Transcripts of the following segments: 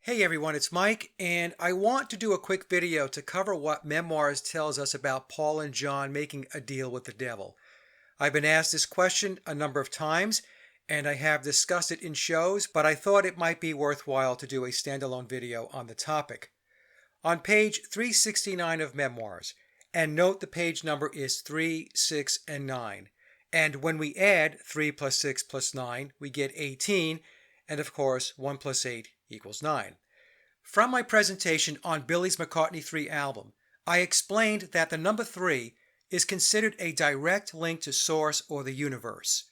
Hey everyone, it's Mike, and I want to do a quick video to cover what Memoirs tells us about Paul and John making a deal with the devil. I've been asked this question a number of times, and I have discussed it in shows, but I thought it might be worthwhile to do a standalone video on the topic. On page 369 of Memoirs, and note the page number is 3, 6, and 9. And when we add 3 plus 6 plus 9, we get 18, and of course 1 plus 8 equals 9. From my presentation on Billy's McCartney 3 album, I explained that the number 3 is considered a direct link to Source or the universe.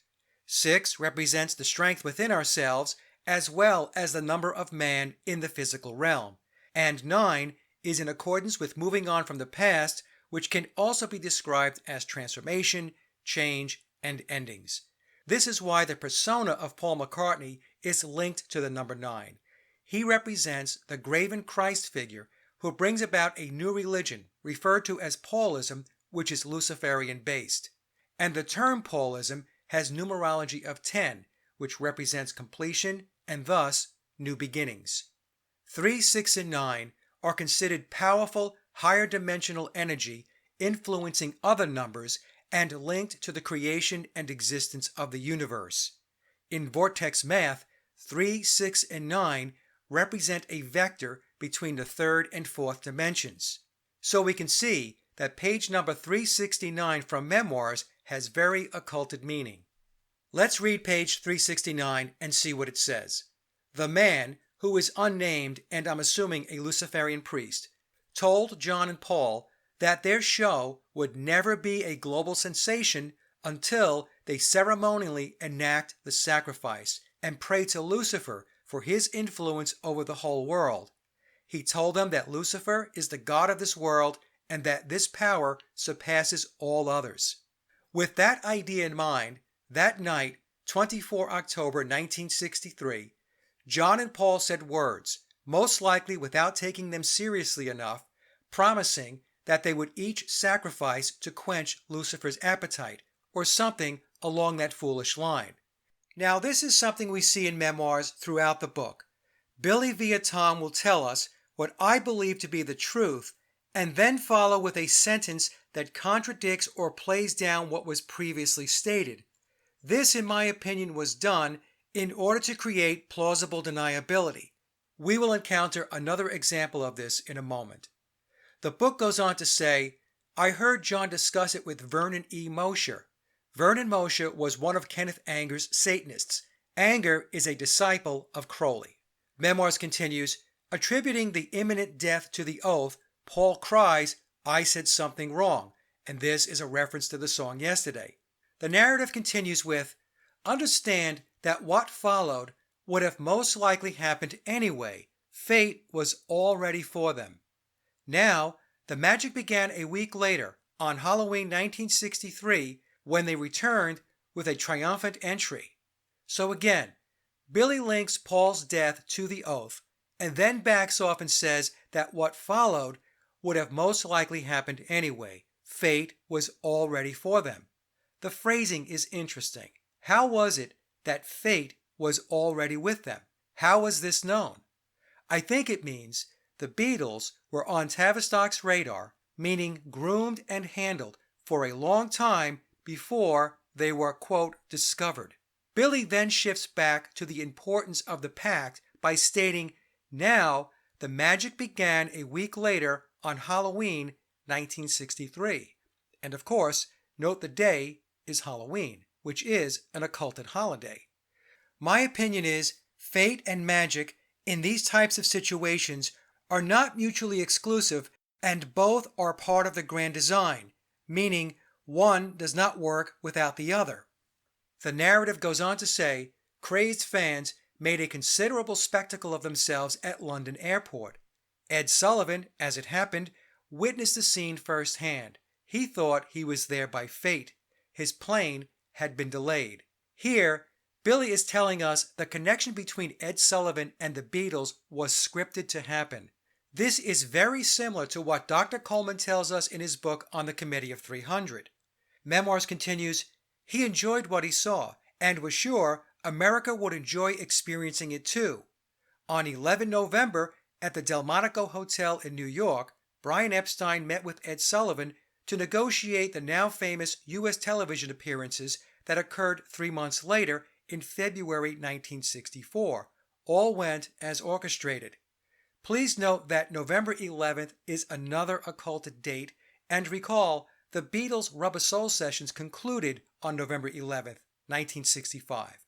6 represents the strength within ourselves as well as the number of man in the physical realm, and 9 is in accordance with moving on from the past, which can also be described as transformation, change, and endings. This is why the persona of Paul McCartney is linked to the number 9. He represents the graven Christ figure who brings about a new religion referred to as Paulism, which is Luciferian based. And the term Paulism has numerology of 10, which represents completion and thus new beginnings. 3, 6, and 9 are considered powerful, higher dimensional energy influencing other numbers and linked to the creation and existence of the universe. In vortex math, 3, 6, and 9 represent a vector between the third and fourth dimensions. So we can see that page number 369 from Memoirs has very occulted meaning. Let's read page 369 and see what it says. The man, who is unnamed and I'm assuming a Luciferian priest, told John and Paul that their show would never be a global sensation until they ceremonially enact the sacrifice and pray to Lucifer for his influence over the whole world. He told them that Lucifer is the god of this world and that this power surpasses all others. With that idea in mind, that night, 24 October 1963, John and Paul said words, most likely without taking them seriously enough, promising that they would each sacrifice to quench Lucifer's appetite, or something along that foolish line. Now, this is something we see in Memoirs throughout the book. Billy via Tom will tell us what I believe to be the truth, and then follow with a sentence that contradicts or plays down what was previously stated. This, in my opinion, was done in order to create plausible deniability. We will encounter another example of this in a moment. The book goes on to say, I heard John discuss it with Vernon E. Mosher. Vernon Mosher was one of Kenneth Anger's Satanists. Anger is a disciple of Crowley. Memoirs continues, attributing the imminent death to the oath, Paul cries, I said something wrong, and this is a reference to the song Yesterday. The narrative continues with, understand that what followed would have most likely happened anyway. Fate was already for them. Now, the magic began a week later, on Halloween 1963, when they returned with a triumphant entry. So again, Billy links Paul's death to the oath, and then backs off and says that what followed would have most likely happened anyway. Fate was already for them. The phrasing is interesting. How was it that fate was already with them? How was this known? I think it means the Beatles were on Tavistock's radar, meaning groomed and handled for a long time before they were, quote, discovered. Billy then shifts back to the importance of the pact by stating, now the magic began a week later on Halloween 1963. And of course, note the day is Halloween, which is an occulted holiday. My opinion is fate and magic in these types of situations are not mutually exclusive and both are part of the grand design, meaning one does not work without the other. The narrative goes on to say, crazed fans made a considerable spectacle of themselves at London Airport. Ed Sullivan, as it happened, witnessed the scene firsthand. He thought he was there by fate. His plane had been delayed. Here, Billy is telling us the connection between Ed Sullivan and the Beatles was scripted to happen. This is very similar to what Dr. Coleman tells us in his book on the Committee of 300. Memoirs continues, he enjoyed what he saw and was sure America would enjoy experiencing it too. On 11 November, at the Delmonico Hotel in New York, Brian Epstein met with Ed Sullivan to negotiate the now famous U.S. television appearances that occurred 3 months later in February 1964. All went as orchestrated. Please note that November 11th is another occulted date, and recall the Beatles' Rubber Soul sessions concluded on November 11th, 1965.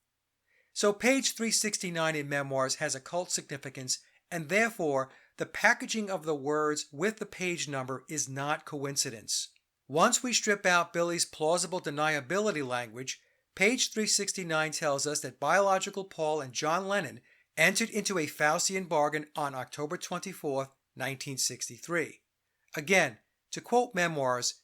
So page 369 in Memoirs has occult significance, and therefore the packaging of the words with the page number is not coincidence. Once we strip out Billy's plausible deniability language, page 369 tells us that biological Paul and John Lennon entered into a Faustian bargain on October 24, 1963. Again, to quote Memoirs,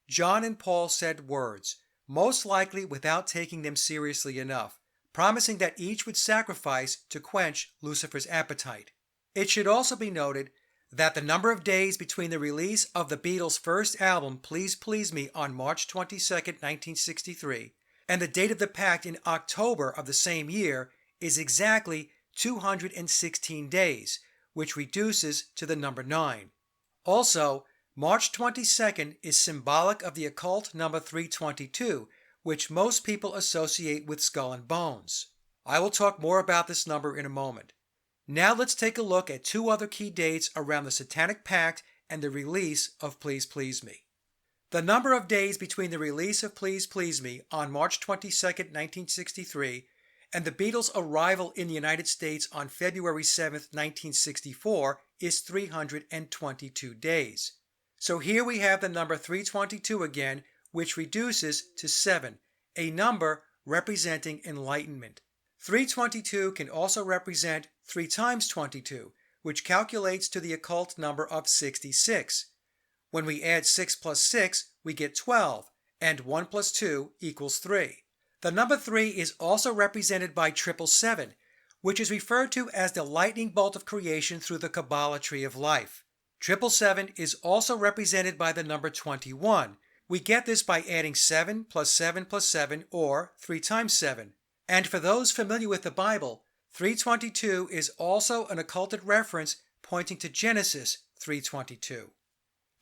John and Paul said words, most likely without taking them seriously enough, promising that each would sacrifice to quench Lucifer's appetite. It should also be noted that the number of days between the release of the Beatles' first album, Please Please Me, on March 22, 1963, and the date of the pact in October of the same year is exactly 216 days, which reduces to the number 9. Also, March 22nd is symbolic of the occult number 322, which most people associate with Skull and Bones. I will talk more about this number in a moment. Now let's take a look at 2 other key dates around the Satanic Pact and the release of Please Please Me. The number of days between the release of Please Please Me on March 22, 1963, and the Beatles' arrival in the United States on February 7, 1964, is 322 days. So here we have the number 322 again, which reduces to 7, a number representing enlightenment. 322 can also represent 3 times 22, which calculates to the occult number of 66. When we add 6 plus 6, we get 12, and 1 plus 2 equals 3. The number 3 is also represented by 777, which is referred to as the lightning bolt of creation through the Kabbalah tree of life. 777 is also represented by the number 21. We get this by adding 7 plus 7 plus 7, or 3 times 7. And for those familiar with the Bible, 322 is also an occulted reference pointing to Genesis 3:22.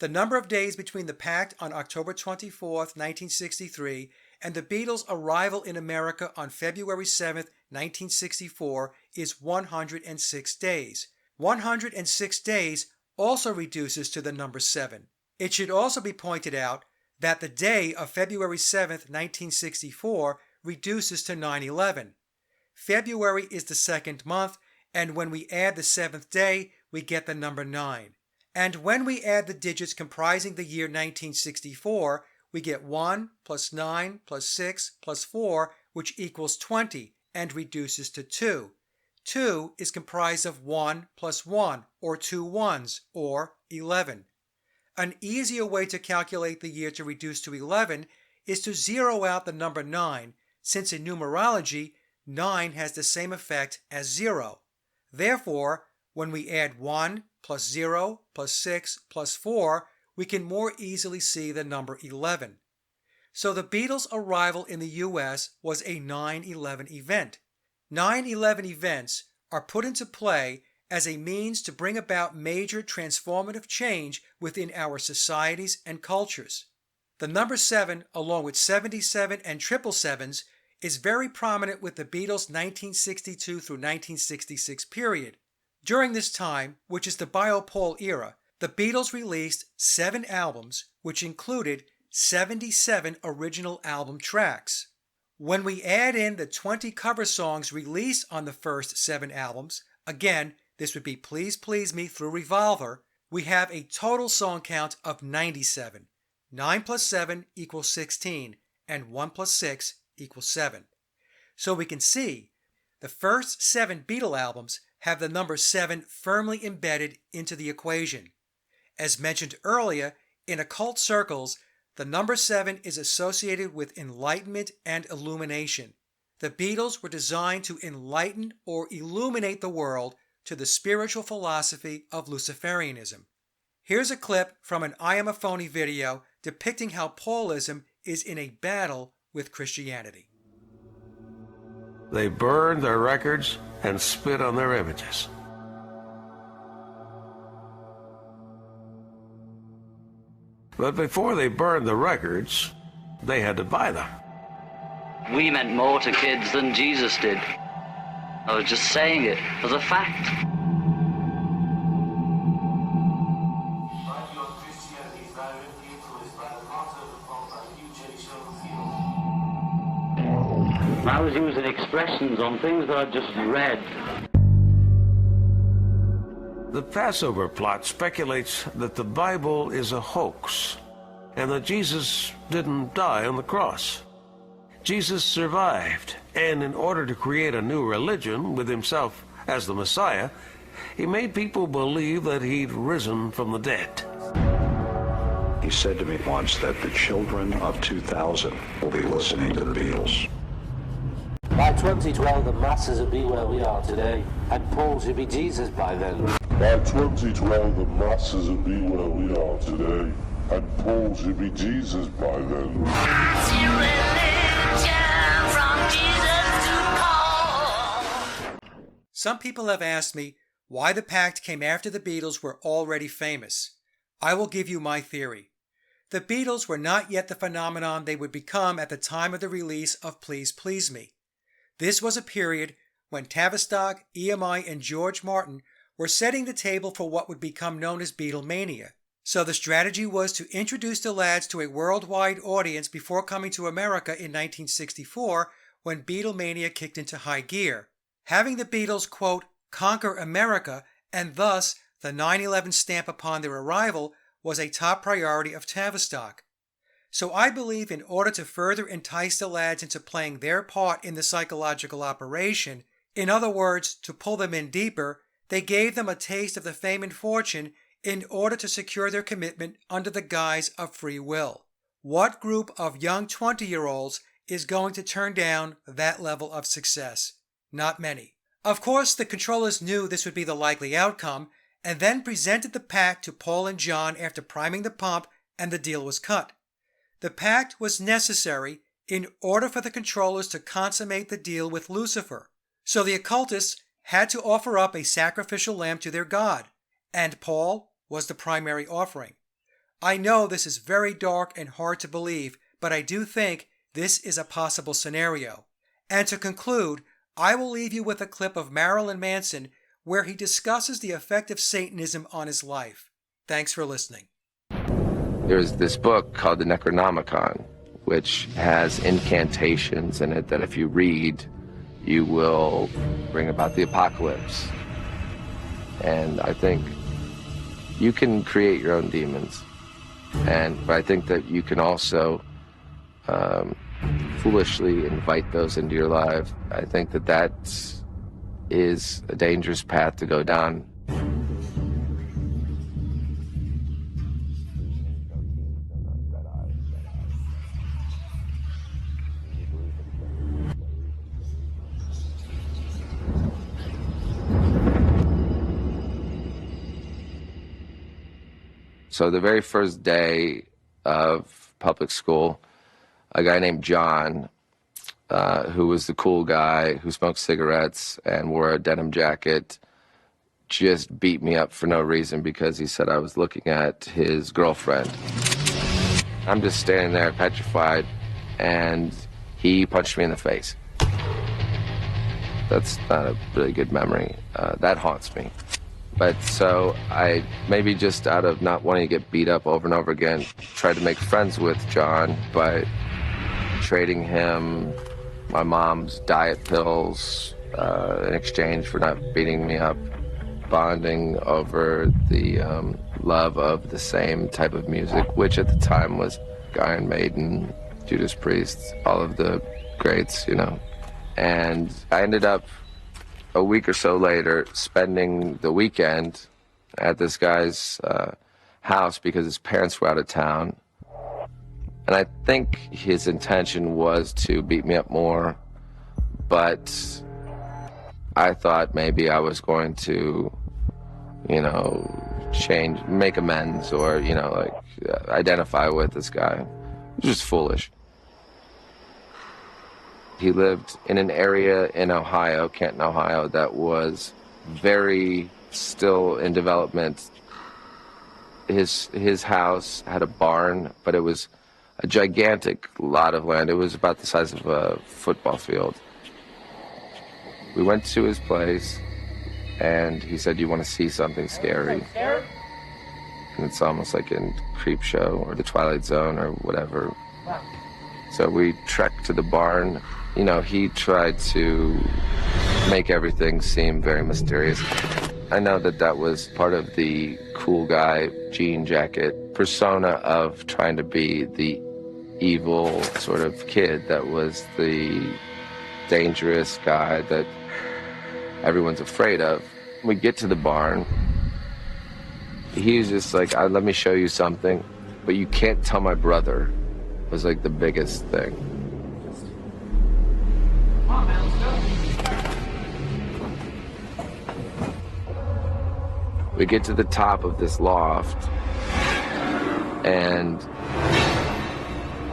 The number of days between the pact on October 24, 1963, and the Beatles' arrival in America on February 7, 1964, is 106 days. 106 days also reduces to the number 7. It should also be pointed out that the day of February 7, 1964, reduces to 9/11. February is the 2nd month, and when we add the 7th day, we get the number 9. And when we add the digits comprising the year 1964, we get 1 plus 9 plus 6 plus 4, which equals 20, and reduces to 2. 2 is comprised of 1 plus 1, or 2 ones, or 11. An easier way to calculate the year to reduce to 11 is to zero out the number 9, since in numerology, 9 has the same effect as 0. Therefore, when we add 1 plus 0 plus 6 plus 4, we can more easily see the number 11. So the Beatles' arrival in the U.S. was a 9/11 event. 9/11 events are put into play as a means to bring about major transformative change within our societies and cultures. The number 7, along with 77 and 777s, is very prominent with the Beatles' 1962 through 1966 period. During this time, which is the Biopole era, the Beatles released 7 albums, which included 77 original album tracks. When we add in the 20 cover songs released on the first 7 albums, again, this would be Please Please Me through Revolver, we have a total song count of 97. 9 plus 7 equals 16, and 1 plus 6 equals 7. So we can see the first 7 Beatle albums have the number 7 firmly embedded into the equation. As mentioned earlier, in occult circles, the number 7 is associated with enlightenment and illumination. The Beatles were designed to enlighten or illuminate the world to the spiritual philosophy of Luciferianism. Here's a clip from an I Am a Phony video depicting how Paulism is in a battle with Christianity. They burned their records and spit on their images. But before they burned the records, they had to buy them. We meant more to kids than Jesus did. I was just saying it as a fact. I was using expressions on things that I just read. The Passover plot speculates that the Bible is a hoax and that Jesus didn't die on the cross. Jesus survived, and in order to create a new religion with himself as the Messiah, he made people believe that he'd risen from the dead. He said to me once that the children of 2000 will be listening to the Beatles. By 2012, the masses will be where we are today, and Paul should be Jesus by then. By 2012, the masses will be where we are today, and Paul should be Jesus by then. Some people have asked me why the pact came after the Beatles were already famous. I will give you my theory. The Beatles were not yet the phenomenon they would become at the time of the release of Please Please Me. This was a period when Tavistock, EMI, and George Martin were setting the table for what would become known as Beatlemania. So the strategy was to introduce the lads to a worldwide audience before coming to America in 1964 when Beatlemania kicked into high gear. Having the Beatles, quote, conquer America and thus the 9/11 stamp upon their arrival was a top priority of Tavistock. So I believe in order to further entice the lads into playing their part in the psychological operation, in other words, to pull them in deeper, they gave them a taste of the fame and fortune in order to secure their commitment under the guise of free will. What group of young 20-year-olds is going to turn down that level of success? Not many. Of course, the controllers knew this would be the likely outcome and then presented the pact to Paul and John after priming the pump, and the deal was cut. The pact was necessary in order for the controllers to consummate the deal with Lucifer. So the occultists had to offer up a sacrificial lamb to their god, and Paul was the primary offering. I know this is very dark and hard to believe, but I do think this is a possible scenario. And to conclude, I will leave you with a clip of Marilyn Manson where he discusses the effect of Satanism on his life. Thanks for listening. There's this book called the Necronomicon, which has incantations in it that if you read, you will bring about the apocalypse. And I think you can create your own demons. But I think that you can also foolishly invite those into your life. I think that that is a dangerous path to go down. So the very first day of public school, a guy named John, who was the cool guy who smoked cigarettes and wore a denim jacket, just beat me up for no reason because he said I was looking at his girlfriend. I'm just standing there petrified, and he punched me in the face. That's not a really good memory. That haunts me. But so I, maybe just out of not wanting to get beat up over and over again, tried to make friends with John by trading him my mom's diet pills in exchange for not beating me up, bonding over the love of the same type of music, which at the time was Iron Maiden, Judas Priest, all of the greats, you know. And I ended up a week or so later spending the weekend at this guy's house because his parents were out of town. And I think his intention was to beat me up more, but I thought maybe I was going to, you know, change, make amends, or, you know, like identify with this guy. It was just foolish. He lived in an area in Ohio, Canton, Ohio, that was very still in development. his house had a barn, but it was a gigantic lot of land. It was about the size of a football field. We went to his place, and he said, "You want to see something scary?" And it's almost like in Creepshow or The Twilight Zone or whatever. So we trekked to the barn. You know, he tried to make everything seem very mysterious. I know that that was part of the cool guy jean jacket persona of trying to be the evil sort of kid that was the dangerous guy that everyone's afraid of. We get to the barn. He was just like, let me show you something, but you can't tell my brother. It was like the biggest thing. Come on, man, let's go. We get to the top of this loft, and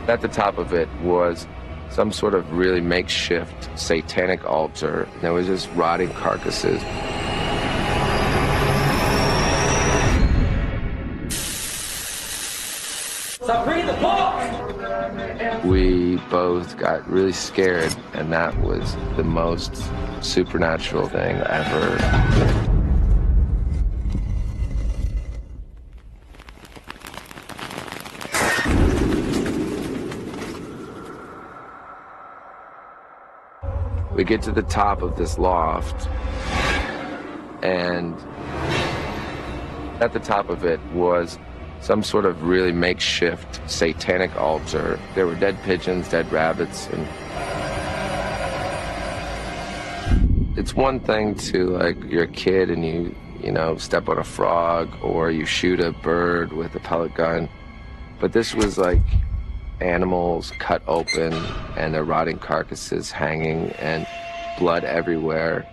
at the top of it was some sort of really makeshift satanic altar. There was just rotting carcasses. Stop reading the book! We both got really scared, and that was the most supernatural thing ever. We get to the top of this loft, and at the top of it was some sort of really makeshift satanic altar. There were dead pigeons, dead rabbits, and it's one thing to, like, you're a kid and you know, step on a frog or you shoot a bird with a pellet gun, but this was like animals cut open and their rotting carcasses hanging and blood everywhere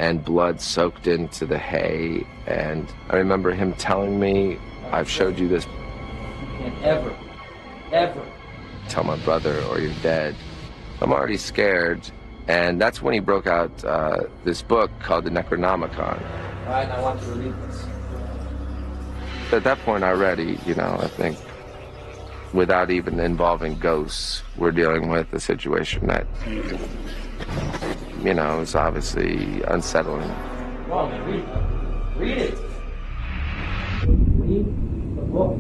and blood soaked into the hay. And I remember him telling me, "I've showed you this. You can't ever Tell my brother or you're dead." I'm already scared, and that's when he broke out this book called the Necronomicon. All right, I want you to read this. At that point already, you know, I think without even involving ghosts, we're dealing with a situation that, you know, is obviously unsettling. Come on, man, read it. Read it. Read the book.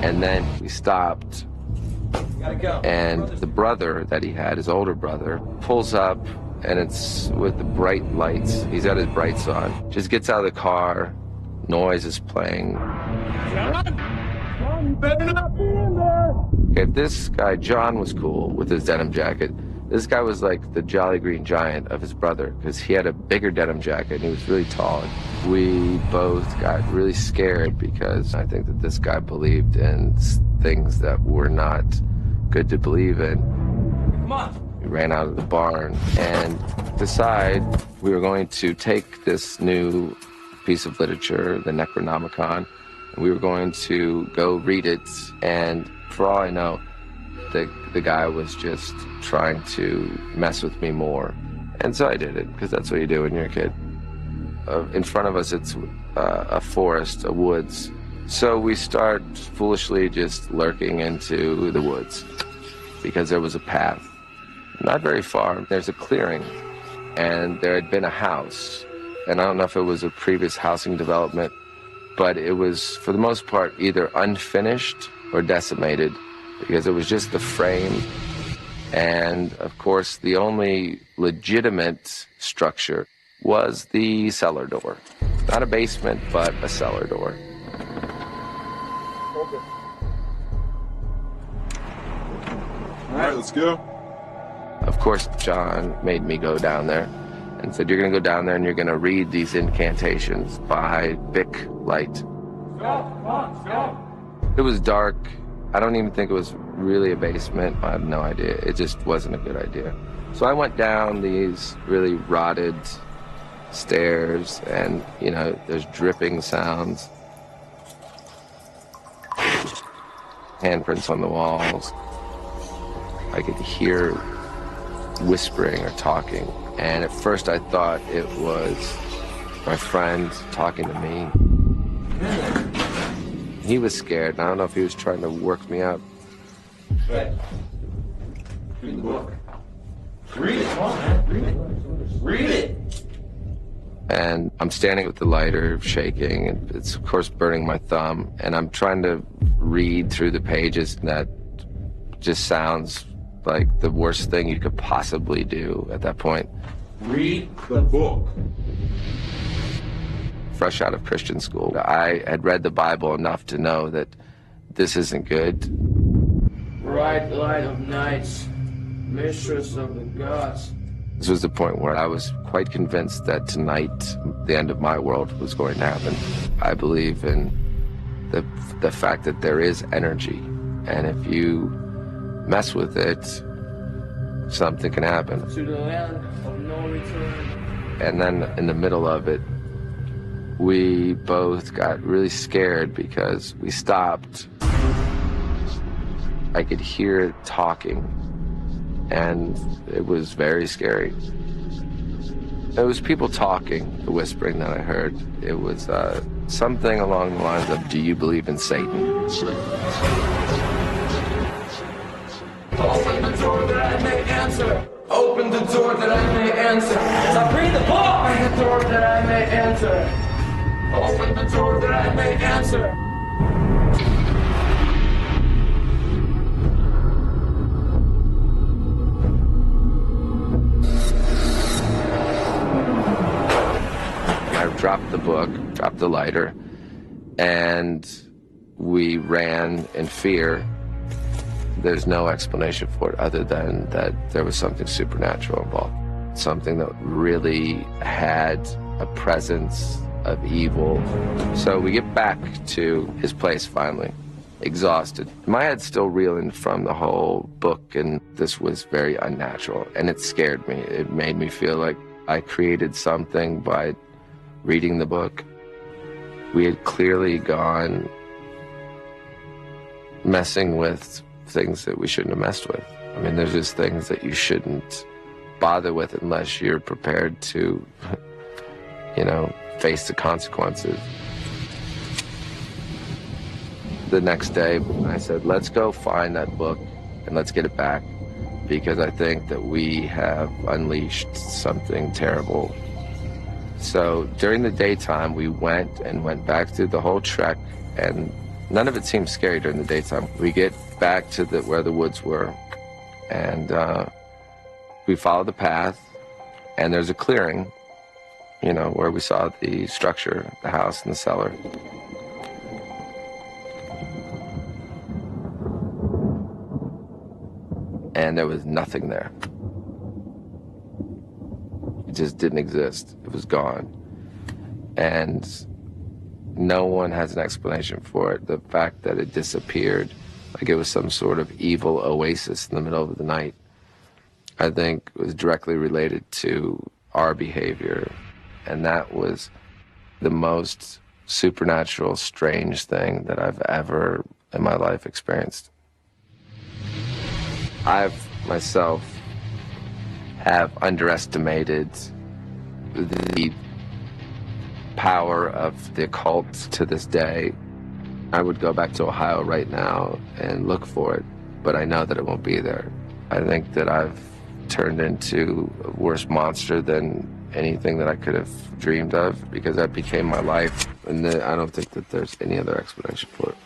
And then we stopped, Gotta go. and the brother that he had, his older brother, pulls up, and it's with the bright lights. He's got his brights on. Just gets out of the car, noise is playing. John, you better not be in there. Okay, if this guy, John, was cool with his denim jacket, this guy was like the Jolly Green Giant of his brother, because he had a bigger denim jacket and he was really tall. We both got really scared because I think that this guy believed in things that were not good to believe in. Come on. We ran out of the barn and decided we were going to take this new piece of literature, the Necronomicon, and we were going to go read it. And for all I know, the guy was just trying to mess with me more. And so I did it, because that's what you do when you're a kid. In front of us, it's a forest, a woods. So we start foolishly just lurking into the woods, because there was a path. Not very far, there's a clearing, and there had been a house. And I don't know if it was a previous housing development, but it was, for the most part, either unfinished or decimated, because it was just the frame. And, of course, the only legitimate structure was the cellar door. Not a basement, but a cellar door. Okay. All right, let's go. Of course, John made me go down there and said, "You're going to go down there and you're going to read these incantations by Bic light." Stop, come on, stop. It was dark. I don't even think it was really a basement. I have no idea. It just wasn't a good idea. So I went down these really rotted stairs, and, you know, there's dripping sounds. Handprints on the walls. I could hear whispering or talking. And at first I thought it was my friend talking to me. He was scared, and I don't know if he was trying to work me up. Right. Read the book. Read it, come on, man. Read it. Read it. And I'm standing with the lighter, shaking, and it's of course burning my thumb, and I'm trying to read through the pages, and that just sounds like the worst thing you could possibly do at that point. Read the book. Fresh out of Christian school, I had read the Bible enough to know that this isn't good. Bright light of nights, mistress of the gods. This was the point where I was quite convinced that tonight the end of my world was going to happen. I believe in the fact that there is energy, and if you mess with it, something can happen. To the land of no return. And then in the middle of it, we both got really scared because we stopped. I could hear it talking, and it was very scary. It was people talking, the whispering that I heard. It was something along the lines of, "Do you believe in Satan?" Open the door that I may answer. Open the door that I may answer. Now read the book. Open the door that I may answer. Open the door that I may answer. I dropped the book, dropped the lighter, and we ran in fear. There's no explanation for it other than that there was something supernatural involved. Something that really had a presence of evil. So we get back to his place finally, exhausted. My head's still reeling from the whole book, and this was very unnatural, and it scared me. It made me feel like I created something by reading the book. We had clearly gone messing with things that we shouldn't have messed with. I mean, there's just things that you shouldn't bother with unless you're prepared to, you know, face the consequences. The next day, I said, let's go find that book and let's get it back, because I think that we have unleashed something terrible. So during the daytime, we went back through the whole trek, and none of it seemed scary during the daytime. We get back to where the woods were, and we follow the path, and there's a clearing, you know, where we saw the structure, the house and the cellar. And there was nothing there. It just didn't exist. It was gone. And no one has an explanation for it. The fact that it disappeared, like it was some sort of evil oasis in the middle of the night, I think was directly related to our behavior. And that was the most supernatural, strange thing that I've ever in my life experienced. I've myself have underestimated the power of the occult to this day. I would go back to Ohio right now and look for it, but I know that it won't be there. I think that I've turned into a worse monster than anything that I could have dreamed of, because that became my life, and I don't think that there's any other explanation for it.